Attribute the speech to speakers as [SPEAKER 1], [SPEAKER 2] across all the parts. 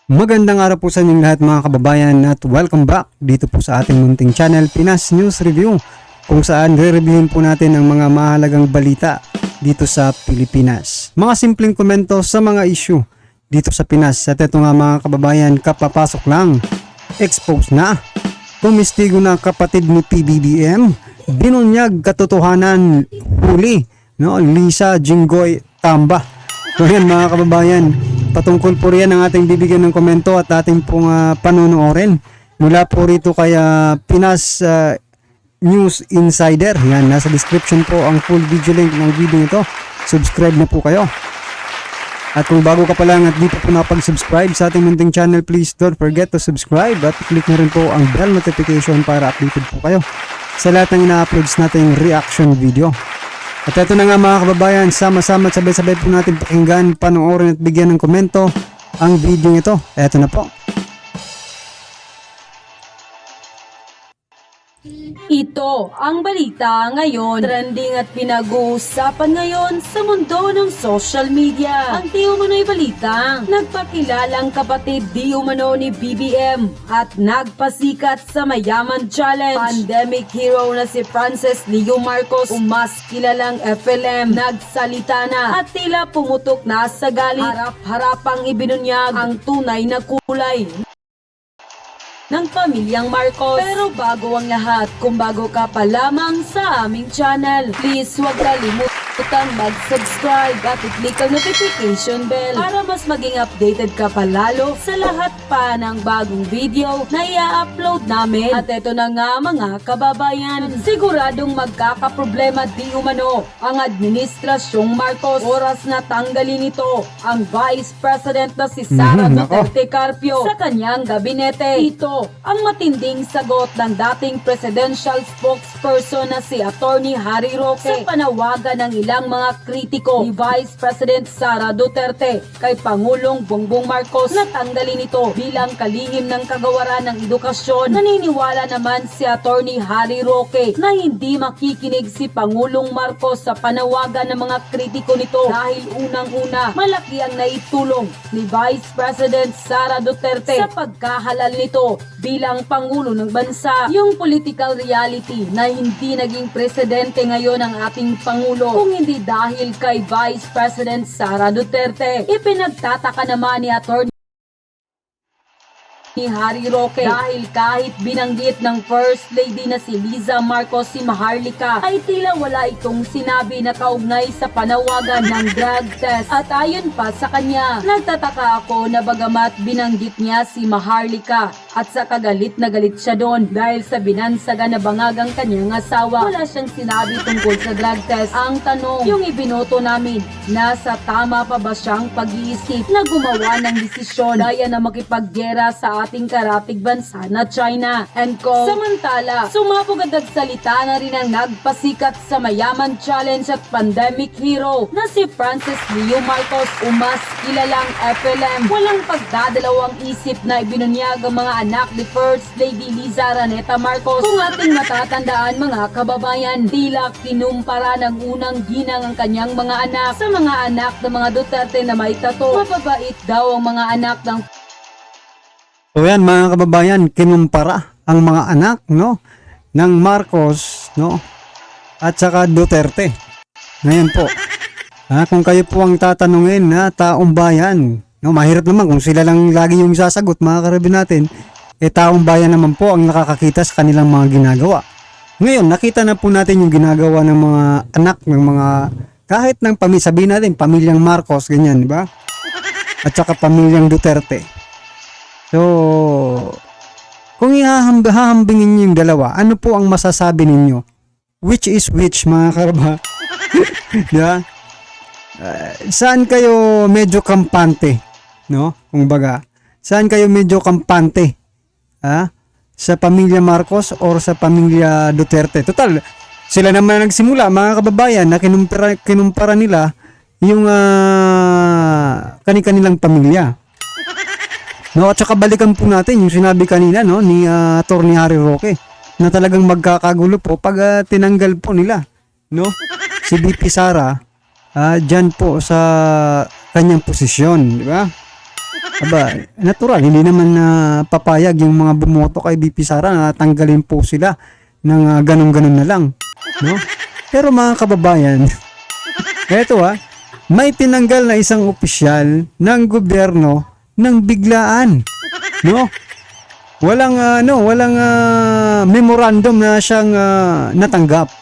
[SPEAKER 1] Magandang araw po sa inyong lahat mga kababayan at welcome back dito po sa ating munting channel Pinas News Review, kung saan re-reviewin po natin ang mga mahalagang balita dito sa Pilipinas. Mga simpleng komento sa mga issue dito sa Pinas. At ito nga mga kababayan, kapapasok lang, expose na, tumistigo na kapatid ni PBBM, binunyag katotohanan, huli, no? Lisa Jinggoy Tamba. So yan mga kababayan, patungkol po riyan ang ating bibigyan ng komento at ating pong panonoorin mula po rito kay Pinas News Insider. Yan, nasa description po ang full video link ng video ito. Subscribe na po kayo. At kung bago ka pa lang at di pa po nakapag-subscribe sa ating munting channel, please don't forget to subscribe at click na rin po ang bell notification para updated po kayo sa lahat ng ina-uploads nating reaction video. At ito na nga mga kababayan, sama-sama at sabay-sabay po natin pakinggan, panoorin at bigyan ng komento ang video ito. Ito na po.
[SPEAKER 2] Ito ang balita ngayon. Trending at pinag-uusapan ngayon sa mundo ng social media. Ang di umano'y balita, nagpakilalang kapatid di umano ni BBM at nagpasikat sa Mayaman Challenge. Pandemic hero na si Francis Leo Marcos, mas kilalang FLM, nagsalita na at tila pumutok na sa galit. Harap-harapang ibinunyag ang tunay na kulay ng pamilyang Marcos. Pero bago ang lahat, kung bago ka pa lamang sa aming channel, please huwag kalimutan mag-subscribe at i-click ang notification bell para mas maging updated ka pa lalo sa lahat pa ng bagong video na i-upload namin. At ito na nga mga kababayan, siguradong magkakaproblema di umano ang administrasyong Marcos. Oras na tanggalin ito ang Vice President na si Sara Duterte Carpio sa kanyang gabinete. Ito ang matinding sagot ng dating presidential spokesperson na si Attorney Harry Roque sa panawagan ng ilang mga kritiko ni Vice President Sara Duterte kay Pangulong Bongbong Marcos na tanggalin ito bilang kalihim ng kagawaran ng edukasyon. Naniniwala naman si Attorney Harry Roque na hindi makikinig si Pangulong Marcos sa panawagan ng mga kritiko nito dahil unang-una, malaki ang naitulong ni Vice President Sara Duterte sa pagkahalal nito bilang Pangulo ng bansa. Yung political reality na hindi naging presidente ngayon ang ating Pangulo kung hindi dahil kay Vice President Sara Duterte. Ipinagtataka naman ni Atty. ni Harry Roque dahil kahit binanggit ng First Lady na si Liza Marcos si Maharlika ay tila wala itong sinabi na kaugnay sa panawagan ng drug test. At ayon pa sa kanya, nagtataka ako na bagamat binanggit niya si Maharlika at sa kagalit na galit siya doon dahil sa binansaga na bangagang kanyang asawa, wala siyang sinabi tungkol sa drug test. Ang tanong, yung ibinoto namin, nasa tama pa ba siyang pag-iisip na gumawa ng desisyon gaya na makipaggera sa ating karatig bansa na China? And kung samantala, sumabog at nagsalita na rin ang nagpasikat sa Mayaman Challenge at pandemic hero na si Francis Leo Marcos, mas kilalang FLM. Walang pagdadalawang isip na ibinunyag ang mga anak ni First Lady Liza Raneta Marcos. Kung ating matatandaan mga kababayan, tila kinumpara ng unang ginang ang kanyang mga anak sa mga anak ng mga Duterte na may tato. Mababait daw ang mga anak ng
[SPEAKER 1] So yan mga kababayan, kinumpara ang mga anak, no, ng Marcos, no, at saka Duterte. Ngayon po, kung kayo po ang tatanungin na taong bayan, no, mahirap naman kung sila lang lagi yung sasagot mga karabin natin, taong bayan naman po ang nakakakita sa kanilang mga ginagawa. Ngayon, nakita na po natin yung ginagawa ng mga anak ng mga, kahit ng sabihin natin, pamilyang Marcos, ganyan, di ba? At saka pamilyang Duterte. So, kung ihahambingin niyo yung dalawa, ano po ang masasabi ninyo? Which is which mga karaba? Diba? Saan kayo medyo kampante? No? Kung baga, saan kayo medyo kampante? Sa pamilya Marcos or sa pamilya Duterte? Total, sila naman nagsimula mga kababayan na kinumpara nila yung kanilang pamilya. No, at saka balikan po natin yung sinabi kanina, no, ni Atty. Harry Roque na talagang magkakagulo po pag tinanggal po nila, no, si BP Sara dyan po sa kanyang posisyon, di ba? Aba, natural, hindi naman na papayag yung mga bumoto kay BP Sara na tanggalin po sila ng ganun-ganun na lang, no? Pero mga kababayan, eto may tinanggal na isang opisyal ng gobyerno ng biglaan, no? Walang memorandum na siyang natanggap.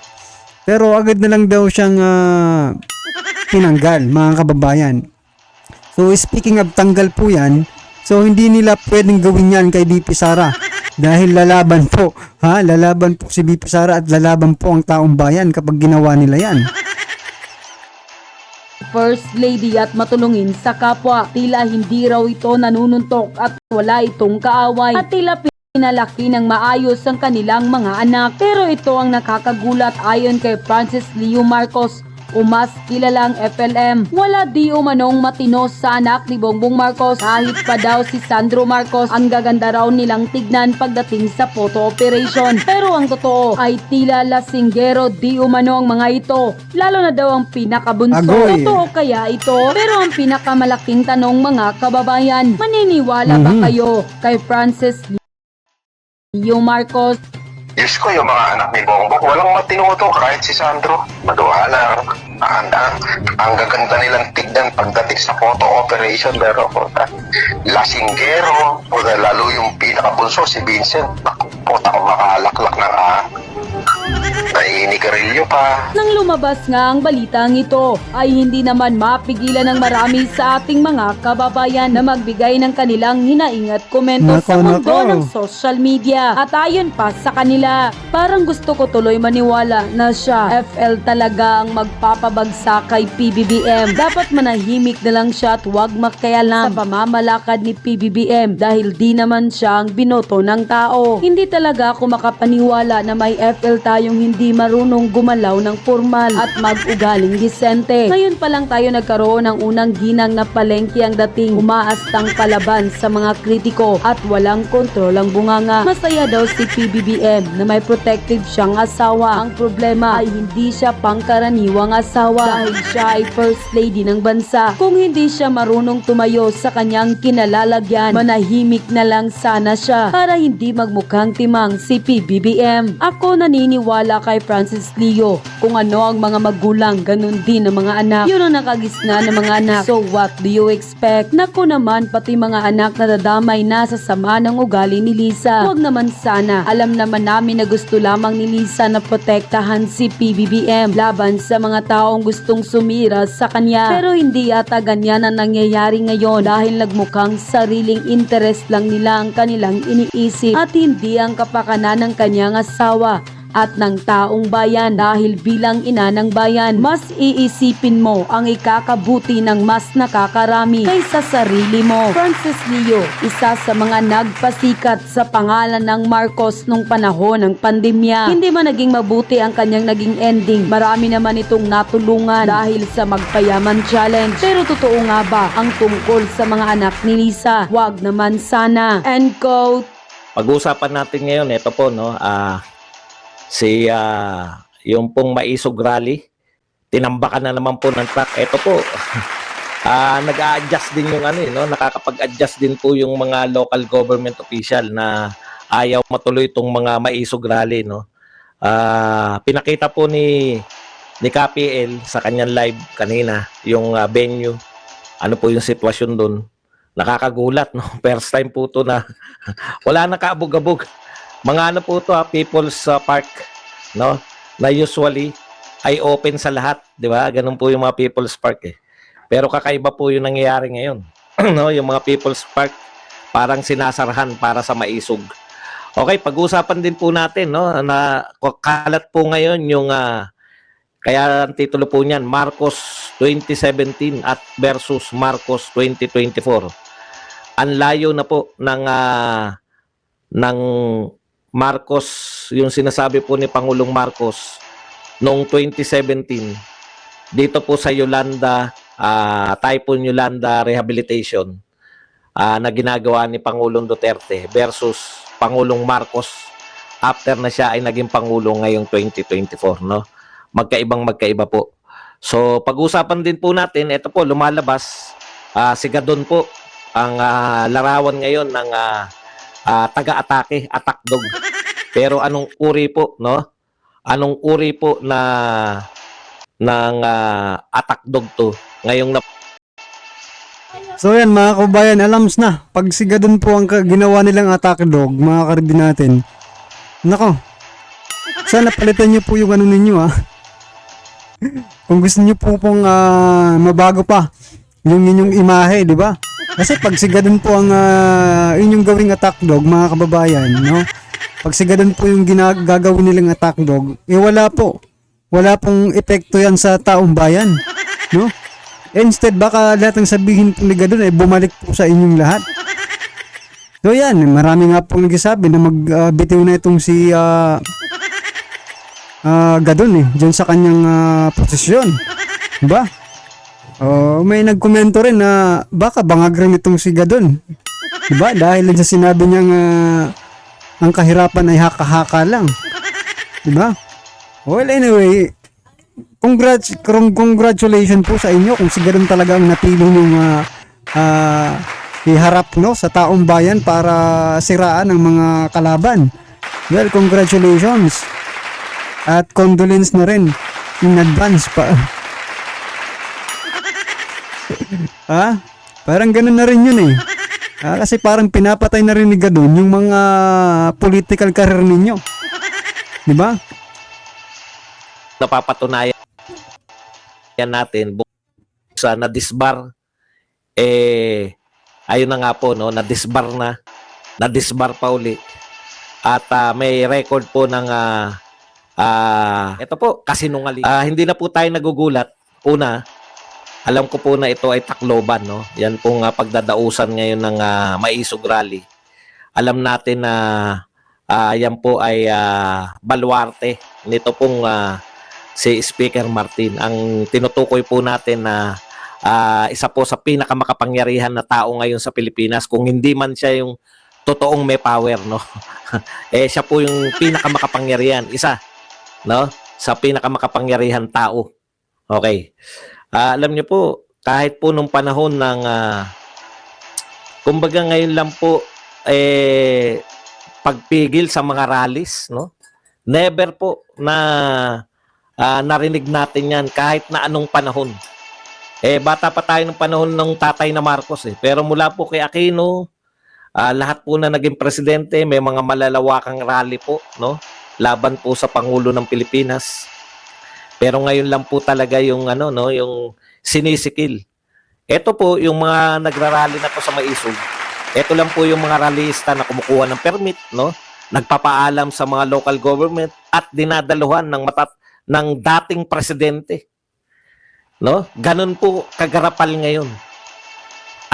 [SPEAKER 1] Pero agad na lang daw siyang tinanggal, mga kababayan. So speaking of tanggal po yan, so hindi nila pwedeng gawin yan kay BP Sara dahil lalaban po si BP Sara at lalaban po ang taong bayan kapag ginawa nila yan.
[SPEAKER 2] First Lady at matulungin sa kapwa. Tila hindi raw ito nanununtok at wala itong kaaway. At tila pinalaki ng maayos ang kanilang mga anak. Pero ito ang nakakagulat ayon kay Francis Leo Marcos o mas kilalang FLM. Wala di umanong matino sa anak ni Bongbong Marcos. Kahit pa daw si Sandro Marcos, ang gaganda raw nilang tignan pagdating sa photo operation. Pero ang totoo ay tila lasinggero di umano ang mga ito. Lalo na daw ang pinakabunso.
[SPEAKER 1] Agoy.
[SPEAKER 2] Totoo kaya ito? Pero ang pinakamalaking tanong mga kababayan, maniniwala ba kayo kay Francis Leo Marcos?
[SPEAKER 3] Diyos ko, yung mga anak ni Bongbong, walang matinuto kahit si Sandro. Maduha lang. Ang gaganda nilang tignan pagdating sa photo operation. Pero lasinggero, o lalo yung pinakabunso, si Vincent. Puta ko makalaklak ng nainigarilyo pa.
[SPEAKER 2] Nang lumabas nga ang balitang ito, ay hindi naman mapigilan ng marami sa ating mga kababayan na magbigay ng kanilang hinaing at komento sa mundo ng social media. At ayon pa sa kanila, parang gusto ko tuloy maniwala na siya, FL talaga ang magpapabagsak kay PBBM. Dapat manahimik na lang siya at huwag makialam sa pamamalakad ni PBBM dahil di naman siya ang binoto ng tao. Hindi talaga ako makapaniwala na may FL tayong hindi marunong gumalaw ng formal at mag-ugaling disente. Ngayon pa lang tayo nagkaroon ng unang ginang na palengke ang dating, umaastang palaban sa mga kritiko at walang kontrol ang bunganga. Masaya daw si PBBM na may protective siyang asawa. Ang problema ay hindi siya pangkaraniwang asawa dahil siya ay first lady ng bansa. Kung hindi siya marunong tumayo sa kanyang kinalalagyan, manahimik na lang sana siya para hindi magmukhang timang si PBBM. Ako naniniwala kay Francis Leo, kung ano ang mga magulang, ganun din ang mga anak. Yun ang nakagisna ng mga anak. So what do you expect? Naku naman, pati mga anak na dadamay na sa sama ng ugali ni Lisa. Huwag naman sana. Alam naman namin na gusto lamang ni Lisa na protektahan si PBBM laban sa mga taong gustong sumira sa kanya. Pero hindi ata ganyan ang nangyayari ngayon dahil nagmukhang sariling interest lang nila ang kanilang iniisip at hindi ang kapakanan ng kanyang asawa at ng taong bayan. Dahil bilang ina ng bayan, mas iisipin mo ang ikakabuti ng mas nakakarami kaysa sarili mo. Francis Leo, isa sa mga nagpasikat sa pangalan ng Marcos nung panahon ng pandemya. Hindi man naging mabuti ang kanyang naging ending. Marami naman itong natulungan dahil sa Magpayaman Challenge. Pero totoo nga ba ang tungkol sa mga anak ni Lisa? Wag naman sana. End quote.
[SPEAKER 4] Pag-uusapan natin ngayon, ito po, no, yung pong Maisog Rally, tinambakan na naman po ng truck. Ito po, nag-a-adjust din yung nakakapag-adjust din po yung mga local government official na ayaw matuloy itong mga Maisog Rally, no. Pinakita po ni KPL sa kanyang live kanina yung venue, ano po yung sitwasyon doon. Nakakagulat, no. First time po to na wala na kaabog-abog. Mga po to, People's Park, no? Na usually ay open sa lahat, di ba? Ganun po yung mga People's Park eh. Pero kakaiba po yung nangyayari ngayon. No, yung mga People's Park parang sinasarahan para sa Maisog. Okay, pag-usapan din po natin, no, na kalat po ngayon yung kaya ang titulo po niyan, Marcos 2017 at versus Marcos 2024. Ang layo na po ng Marcos, yung sinasabi po ni Pangulong Marcos noong 2017 dito po sa Yolanda, Typhoon Yolanda Rehabilitation na ginagawa ni Pangulong Duterte versus Pangulong Marcos after na siya ay naging Pangulo ngayong 2024, no? Magkaiba po. So pag-usapan din po natin, ito po lumalabas si Gadon po, ang larawan ngayon ng taga-atake, attack dog. Pero anong uri po, no? Anong uri po ng attack dog to? Ngayong
[SPEAKER 1] So yan mga kababayan, alams na. Pag sigadon po ang ginawa nilang attack dog, mga karibin natin. Nako, sana palitan nyo po yung ano ninyo Kung gusto nyo po pong mabago pa yung inyong imahe, di ba? Kasi pag sigadon po ang inyong gawing attack dog, mga kababayan, no? Pag sigadon po yung gagawin nilang attack dog, wala po. Wala pong epekto yan sa taong bayan, no? Instead, baka lahat ng sabihin po ni Gadon ay bumalik po sa inyong lahat. So yan, marami nga pong nagsasabi na magbitiw na itong si Gadon dyan sa kanyang posisyon. Diba? May nagkomento rin na baka bangag rin itong si Gadon. Diba? Dahil sa sinabi niyang ang kahirapan ay haka-haka lang. Diba? Well, anyway, congratulations po sa inyo kung si Gadon talaga ang napili niyong iharap, no, sa taong bayan para siraan ang mga kalaban. Well, congratulations. At condolence na rin in advance pa. Parang ganun na rin yun kasi parang pinapatay na rin ni Gadon yung mga political career ninyo. Di ba?
[SPEAKER 4] napapatunayan natin sa na-disbar, ayun na nga po, no, na-disbar pa uli. At may record po ng ito po, kasinungaling. Hindi na po tayo nagugulat. Una, alam ko po na ito ay Tacloban, no? Yan pong pagdadausan ngayon ng Maisog Rally. Alam natin na yan po ay baluarte nito pong si Speaker Martin. Ang tinutukoy po natin na isa po sa pinakamakapangyarihan na tao ngayon sa Pilipinas, kung hindi man siya yung totoong may power, no? Siya po yung pinakamakapangyarihan, isa, no, sa pinakamakapangyarihan tao. Okay. Alam niyo po, kahit po nung panahon ng kumbaga ngayon lang po pagpigil sa mga rallies, no? Never po na narinig natin yan kahit na anong panahon. Bata pa tayo ng panahon ng tatay na Marcos pero mula po kay Aquino, lahat po na naging presidente, may mga malalawakang rally po, no? Laban po sa Pangulo ng Pilipinas. Pero ngayon lang po talaga yung yung sinisikil. Ito po yung mga nagrarally na po sa Maisog. Ito lang po yung mga rallyista na kumukuha ng permit, no? Nagpapaalam sa mga local government at dinadaluhan ng dating presidente. No? Ganun po kagarapal ngayon.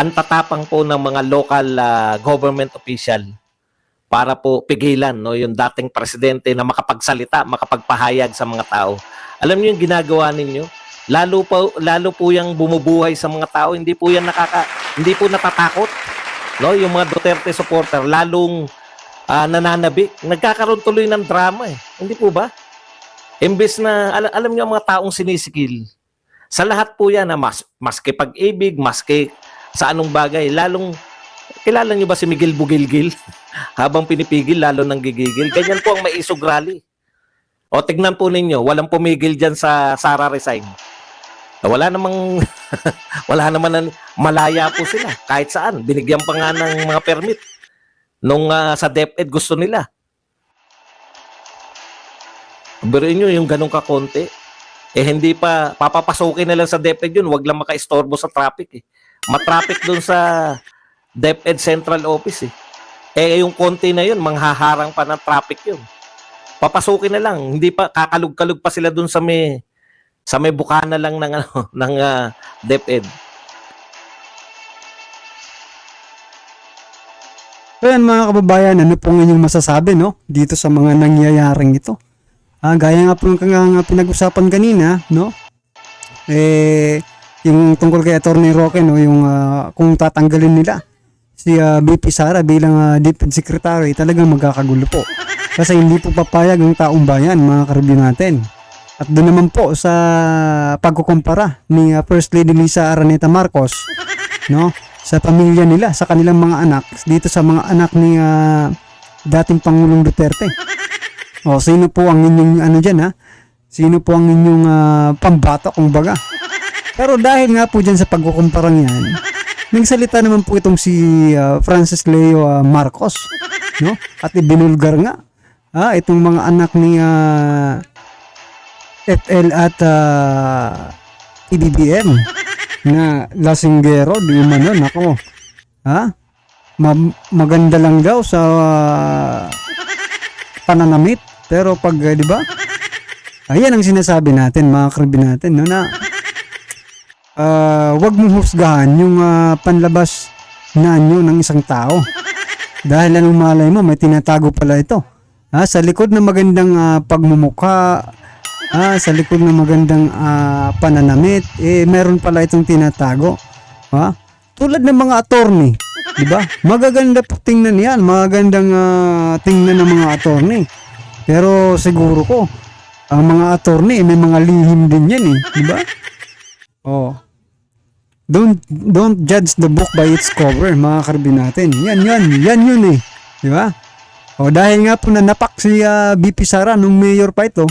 [SPEAKER 4] Ang tatapang po ng mga local government official para po pigilan, no, yung dating presidente na makapagsalita, makapagpahayag sa mga tao. Alam niyo yung ginagawa ninyo? Lalo po yung bumubuhay sa mga tao, hindi po hindi po natatakot. No, yung mga Duterte supporter lalong nananabik, nagkakaroon tuloy ng drama Hindi po ba? Imbes na alam niyo ang mga taong sinisikil. Sa lahat po yan na maski pag-ibig, maski sa anong bagay, lalong kilala niyo ba si Miguel Bugilgil? Habang pinipigil, lalo nang gigigil. Ganyan po ang Maisog Rally. O tignan po ninyo, walang pumigil dyan sa Sara Resign. Wala namang malaya po sila. Kahit saan, binigyan pa nga ng mga permit. Nung sa DepEd gusto nila. Biruin nyo yung ganun kakonti. Hindi pa, papapasukin na lang sa DepEd yun, wag lang makaistorbo sa traffic Matraffic dun sa DepEd Central Office yung konti na yun, manghaharang pa ng traffic yun. Papasukin na lang, hindi pa kakalug-kalug pa sila dun sa may bukana lang ng DepEd.
[SPEAKER 1] So yan mga kababayan, ano pong inyong masasabi, no, dito sa mga nangyayaring ito? Gaya nga po ng pinag-usapan kanina, no? Yung tungkol kay Attorney Roque, no, yung kung tatanggalin nila si BP Sara bilang Deputy Secretary, talagang magkakagulo po. Kasi hindi po papayag ng taong bayan, mga karibyo natin. At doon naman po sa pagkukumpara ni First Lady Lisa Araneta Marcos, no, sa pamilya nila, sa kanilang mga anak, dito sa mga anak ni dating Pangulong Duterte. O, sino po ang inyong ano dyan ha? Sino po ang inyong pambato kung baga? Pero dahil nga po dyan sa pagkukumparang yan, nagsalita naman po itong si Francis Leo Marcos, no? At ibinulgar nga itong mga anak ni FL at PBBM na lasinggero, di umano, nako. Maganda lang daw sa pananamit, pero pag, di ba? Ayan ang sinasabi natin, mga karbi natin, no, na wag mong husgahan yung panlabas na anyo ng isang tao. Dahil anong malay mo, may tinatago pala ito. Sa likod ng magandang pagmumukha, sa likod ng magandang pananamit, meron pala itong tinatago. Tulad ng mga attorney, di ba? Magaganda po tingnan yan, magagandang tingnan ng mga attorney. Pero siguro ko, ang mga attorney, may mga lihim din yan di ba? Don't judge the book by its cover, mga karbi natin. Yan yun di ba? Dahil nga po napak si BP Sara nung mayor pa ito.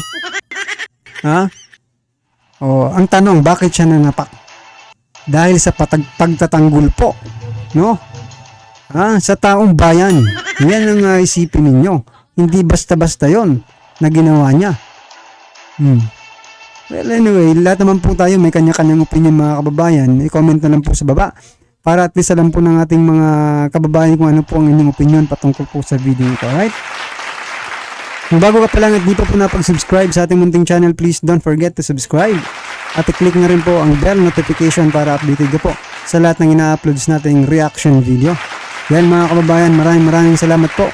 [SPEAKER 1] Ang tanong, bakit siya nanapak? Dahil sa pagtatanggol po, no? Sa taong bayan. Yan ang isipin ninyo. Hindi basta-basta yon na ginawa niya. Well, anyway, lahat naman po tayo may kanya-kanyang opinion, mga kababayan. I-comment na lang po sa baba para at least alam po ng ating mga kababayan kung ano po ang inyong opinion patungkol po sa video ito. Alright? Kung bago ka pa lang at di pa po napag-subscribe sa ating munting channel, please don't forget to subscribe. At i-click na rin po ang bell notification para updated ka po sa lahat ng ina-uploads nating reaction video. Yan mga kababayan, maraming salamat po.